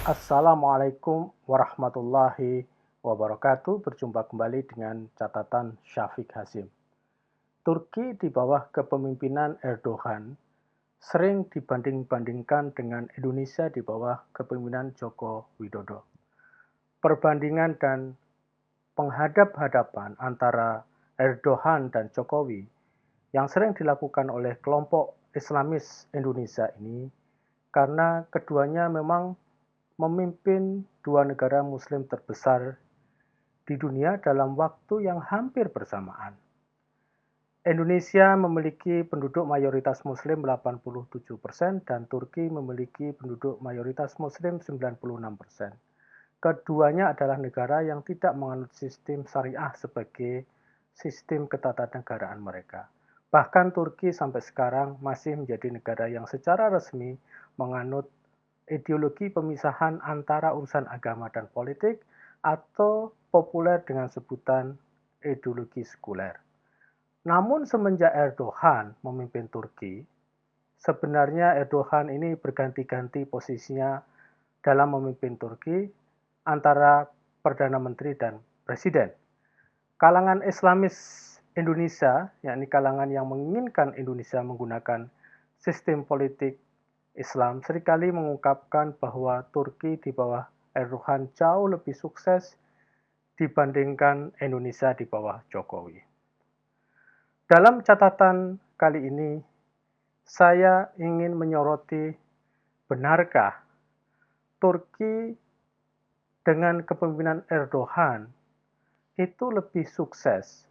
Assalamualaikum warahmatullahi wabarakatuh. Berjumpa kembali dengan catatan Syafiq Hasim. Turki di bawah kepemimpinan Erdogan sering dibanding-bandingkan dengan Indonesia di bawah kepemimpinan Joko Widodo. Perbandingan dan penghadap-hadapan antara Erdogan dan Jokowi yang sering dilakukan oleh kelompok Islamis Indonesia ini karena keduanya memang memimpin dua negara muslim terbesar di dunia dalam waktu yang hampir bersamaan. Indonesia memiliki penduduk mayoritas muslim 87% dan Turki memiliki penduduk mayoritas muslim 96%. Keduanya adalah negara yang tidak menganut sistem syariah sebagai sistem ketatanegaraan mereka. Bahkan Turki sampai sekarang masih menjadi negara yang secara resmi menganut ideologi pemisahan antara urusan agama dan politik atau populer dengan sebutan ideologi sekuler. Namun semenjak Erdogan memimpin Turki, sebenarnya Erdogan ini berganti-ganti posisinya dalam memimpin Turki antara Perdana Menteri dan Presiden. Kalangan Islamis Indonesia, yakni kalangan yang menginginkan Indonesia menggunakan sistem politik Islam, seringkali mengungkapkan bahwa Turki di bawah Erdogan jauh lebih sukses dibandingkan Indonesia di bawah Jokowi. Dalam catatan kali ini, saya ingin menyoroti benarkah Turki dengan kepemimpinan Erdogan itu lebih sukses,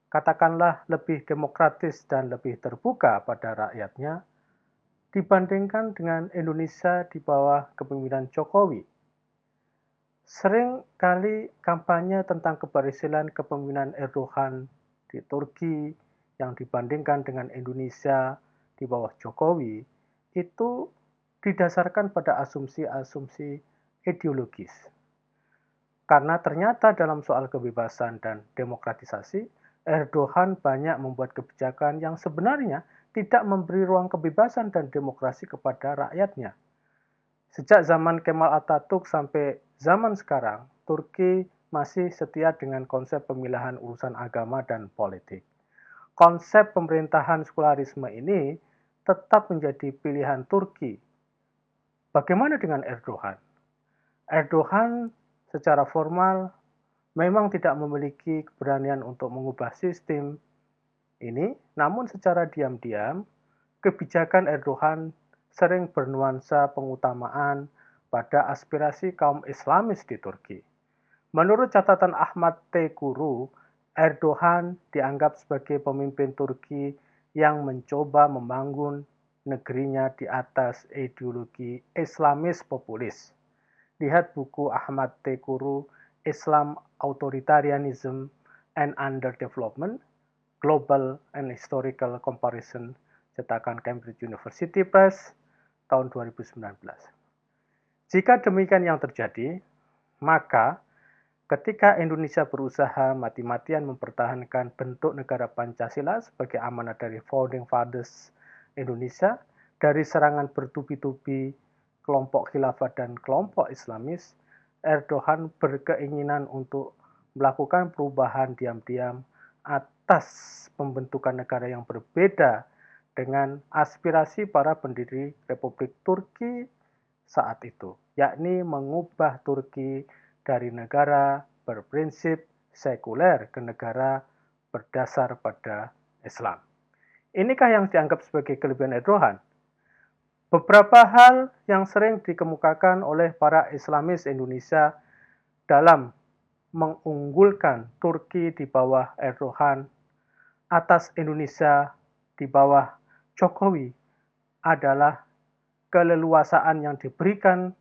katakanlah lebih demokratis dan lebih terbuka pada rakyatnya dibandingkan dengan Indonesia di bawah kepemimpinan Jokowi. Sering kali kampanye tentang keberhasilan kepemimpinan Erdogan di Turki yang dibandingkan dengan Indonesia di bawah Jokowi itu didasarkan pada asumsi-asumsi ideologis. Karena ternyata dalam soal kebebasan dan demokratisasi, Erdogan banyak membuat kebijakan yang sebenarnya tidak memberi ruang kebebasan dan demokrasi kepada rakyatnya. Sejak zaman Kemal Atatürk sampai zaman sekarang, Turki masih setia dengan konsep pemilahan urusan agama dan politik. Konsep pemerintahan sekularisme ini tetap menjadi pilihan Turki. Bagaimana dengan Erdogan? Erdogan secara formal memang tidak memiliki keberanian untuk mengubah sistem ini, namun secara diam-diam, kebijakan Erdogan sering bernuansa pengutamaan pada aspirasi kaum Islamis di Turki. Menurut catatan Ahmad T. Kuru, Erdogan dianggap sebagai pemimpin Turki yang mencoba membangun negerinya di atas ideologi Islamis populis. Lihat buku Ahmad T. Kuru, Islam Authoritarianism and Underdevelopment, Global and Historical Comparison, cetakan Cambridge University Press, tahun 2019. Jika demikian yang terjadi, maka ketika Indonesia berusaha mati-matian mempertahankan bentuk negara Pancasila sebagai amanat dari Founding Fathers Indonesia dari serangan bertubi-tubi kelompok khilafah dan kelompok Islamis, Erdogan berkeinginan untuk melakukan perubahan diam-diam atas pembentukan negara yang berbeda dengan aspirasi para pendiri Republik Turki saat itu, yakni mengubah Turki dari negara berprinsip sekuler ke negara berdasar pada Islam. Inikah yang dianggap sebagai kelebihan Erdogan? Beberapa hal yang sering dikemukakan oleh para Islamis Indonesia dalam mengunggulkan Turki di bawah Erdogan atas Indonesia di bawah Jokowi adalah keleluasaan yang diberikan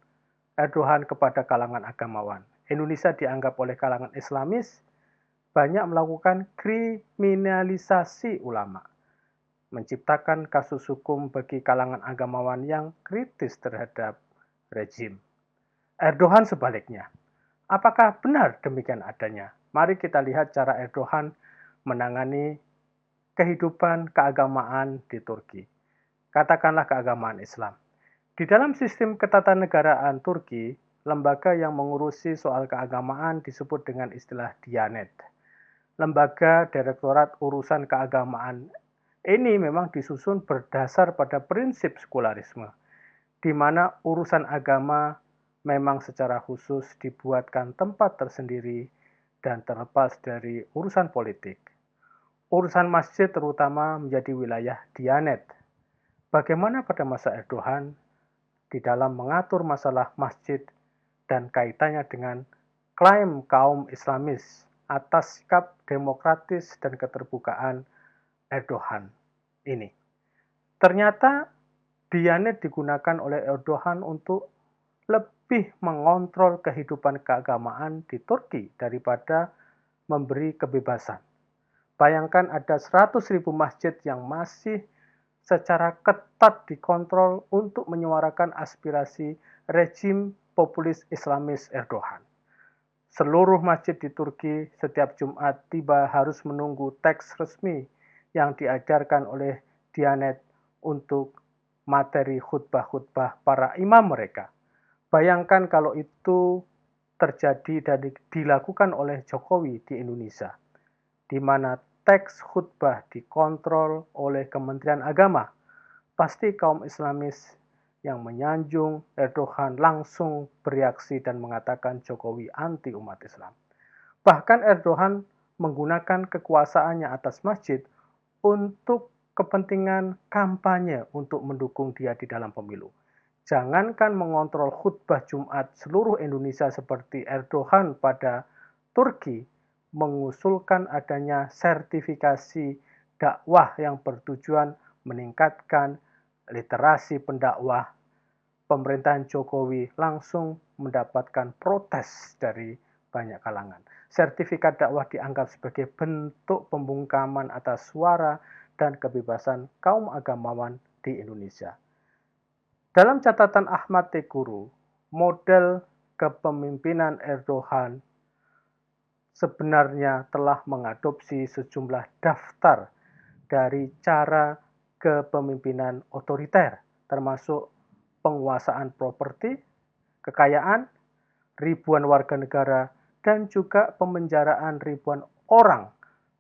Erdogan kepada kalangan agamawan. Indonesia dianggap oleh kalangan Islamis banyak melakukan kriminalisasi ulama, menciptakan kasus hukum bagi kalangan agamawan yang kritis terhadap rezim. Erdogan sebaliknya. Apakah benar demikian adanya? Mari kita lihat cara Erdogan menangani kehidupan keagamaan di Turki. Katakanlah keagamaan Islam. Di dalam sistem ketatanegaraan Turki, lembaga yang mengurusi soal keagamaan disebut dengan istilah Diyanet. Lembaga Direktorat Urusan Keagamaan ini memang disusun berdasar pada prinsip sekularisme, di mana urusan agama memang secara khusus dibuatkan tempat tersendiri dan terlepas dari urusan politik. Urusan masjid terutama menjadi wilayah Diyanet. Bagaimana pada masa Erdogan di dalam mengatur masalah masjid dan kaitannya dengan klaim kaum Islamis atas sikap demokratis dan keterbukaan Erdogan ini. Ternyata Diyanet digunakan oleh Erdogan untuk lebih mengontrol kehidupan keagamaan di Turki daripada memberi kebebasan. Bayangkan ada 100.000 masjid yang masih secara ketat dikontrol untuk menyuarakan aspirasi rejim populis Islamis Erdogan. Seluruh masjid di Turki setiap Jumat tiba harus menunggu teks resmi yang diajarkan oleh Diyanet untuk materi khutbah-khutbah para imam mereka. Bayangkan kalau itu terjadi dan dilakukan oleh Jokowi di Indonesia, di mana teks khutbah dikontrol oleh Kementerian Agama, pasti kaum Islamis yang menyanjung Erdogan langsung bereaksi dan mengatakan Jokowi anti umat Islam. Bahkan Erdogan menggunakan kekuasaannya atas masjid untuk kepentingan kampanye untuk mendukung dia di dalam pemilu. Jangankan mengontrol khutbah Jumat seluruh Indonesia seperti Erdogan pada Turki, mengusulkan adanya sertifikasi dakwah yang bertujuan meningkatkan literasi pendakwah, pemerintahan Jokowi langsung mendapatkan protes dari banyak kalangan. Sertifikat dakwah dianggap sebagai bentuk pembungkaman atas suara dan kebebasan kaum agamawan di Indonesia. Dalam catatan Ahmad Teguru, model kepemimpinan Erdogan sebenarnya telah mengadopsi sejumlah daftar dari cara kepemimpinan otoriter, termasuk penguasaan properti, kekayaan, ribuan warga negara, dan juga pemenjaraan ribuan orang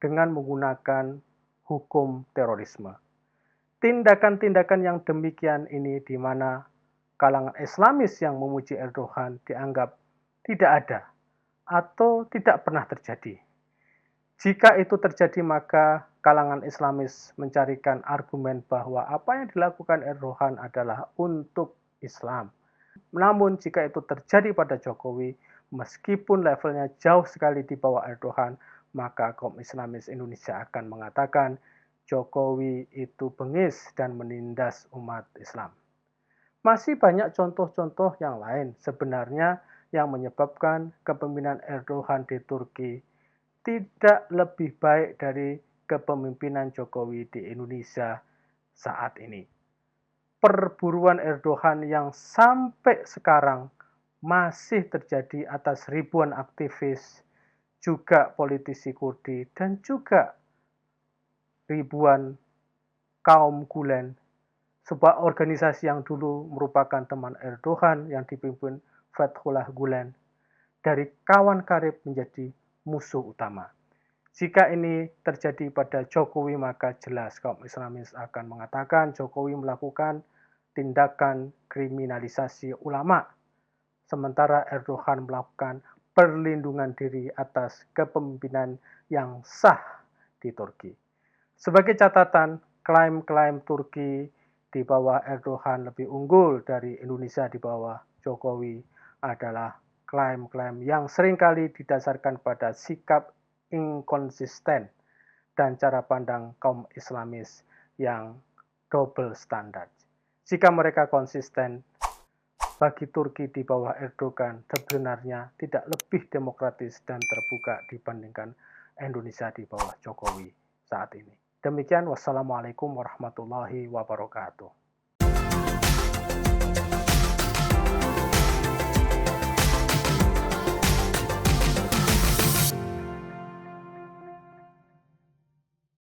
dengan menggunakan hukum terorisme. Tindakan-tindakan yang demikian ini di mana kalangan Islamis yang memuji Erdogan dianggap tidak ada atau tidak pernah terjadi. Jika itu terjadi maka kalangan Islamis mencarikan argumen bahwa apa yang dilakukan Erdogan adalah untuk Islam. Namun jika itu terjadi pada Jokowi, meskipun levelnya jauh sekali di bawah Erdogan, maka kaum Islamis Indonesia akan mengatakan Jokowi itu bengis dan menindas umat Islam. Masih banyak contoh-contoh yang lain sebenarnya yang menyebabkan kepemimpinan Erdogan di Turki tidak lebih baik dari kepemimpinan Jokowi di Indonesia saat ini. Perburuan Erdogan yang sampai sekarang masih terjadi atas ribuan aktivis, juga politisi Kurdi, dan juga ribuan kaum Gulen, sebuah organisasi yang dulu merupakan teman Erdogan yang dipimpin Fethullah Gulen, dari kawan karib menjadi musuh utama. Jika ini terjadi pada Jokowi, maka jelas kaum Islamis akan mengatakan Jokowi melakukan tindakan kriminalisasi ulama, sementara Erdogan melakukan perlindungan diri atas kepemimpinan yang sah di Turki. Sebagai catatan, klaim-klaim Turki di bawah Erdogan lebih unggul dari Indonesia di bawah Jokowi adalah klaim-klaim yang seringkali didasarkan pada sikap inkonsisten dan cara pandang kaum Islamis yang double standard. Jika mereka konsisten, bagi Turki di bawah Erdogan sebenarnya tidak lebih demokratis dan terbuka dibandingkan Indonesia di bawah Jokowi saat ini. Demikian, wassalamualaikum warahmatullahi wabarakatuh.